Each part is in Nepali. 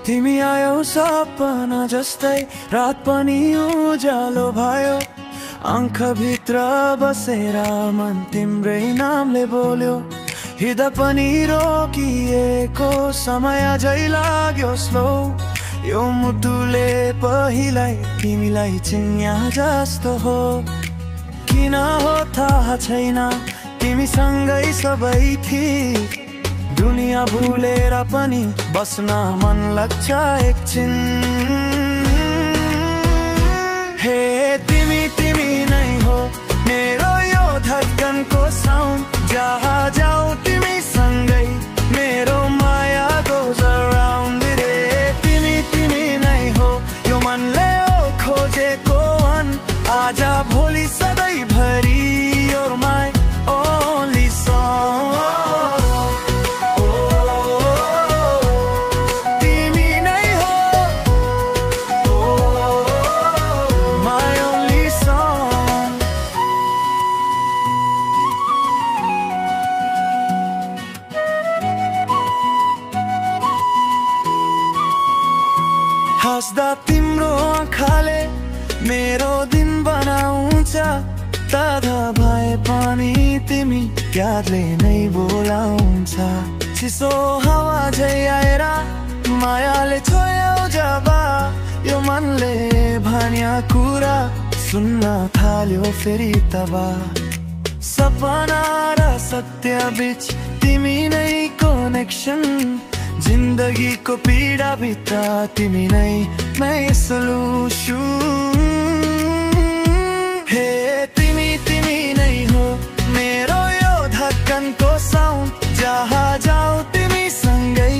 तिमी आयौ सपना जस्तै, रात पनि उज्यालो भयो। आँखाभित्र बसेर मन तिम्रै नामले बोल्यो। हृदय पनि रोकिएको समय अझै लाग्यो स्लो। यो मुटुले पहिल्यै तिमीलाई चिन्या जस्तो हो। किन हो थाहा छैन, तिमीसँगै सबै थिए। दुनिया भुलेर पनि बस्न मन लाग्छ एकछिन। हे तिमी तिमी नै हो मेरो यो धड्कनको साउन्ड। जहाँ जाऊ तिमी सँगै मेरो माया goes around। रे तिमी तिमी नै हो यो मनले खोजेको वन। आज भोलि सधैँभरि you're my only song। हस्दा तिम्रो आँखाले मेरो दिन बनाउँछ। ताधा भए पनि तिमी यादले नै बोलाउँछ। चिसो हावा झै आएर मायाले छोयो जब यो मनले भन्या कुरा सुन्न थाल्यो फेरि तब। सपना र सत्य बीच तिमी नै कनेक्सन। जिन्दगीको पीडा भित्र तिमी नै सल्युसन। हे तिमी तिमी नै हो मेरो यो धड्कनको साउन्ड। जहाँ जाऊ तिमी सँगै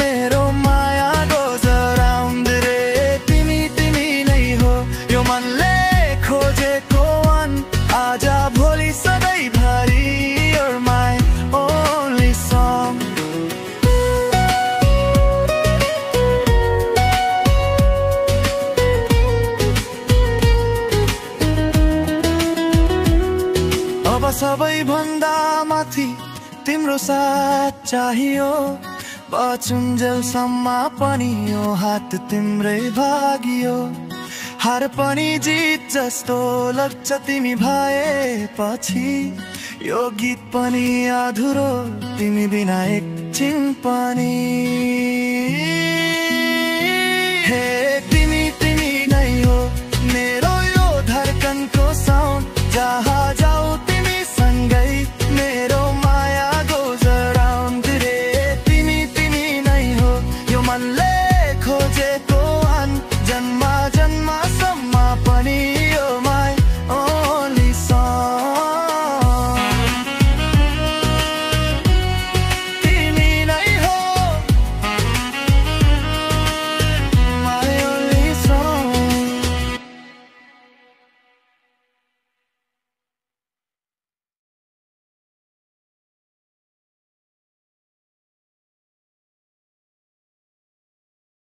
मेरो माया goes around। रे तिमी तिमी नै हो यो मनले खोजेको वन। आज भोलि सधैँभरि you're my only song। सबैभन्दा माथि तिम्रो साथ चाहियो। बचुन्जेलसम्म पनि यो हात तिम्रै भागियो। हार पनि जित जस्तो लाग्छ तिमी भएपछि। यो गीत पनि अधुरो तिमी बिना एकछिन पनि। हे तिमी तिमी नै हो मेरो यो धड्कनको साउन्ड। जहाँ जाऊ तिमी सँगै मेरो माया goes around। रे तिमी तिमी नै हो यो मनले खोजेको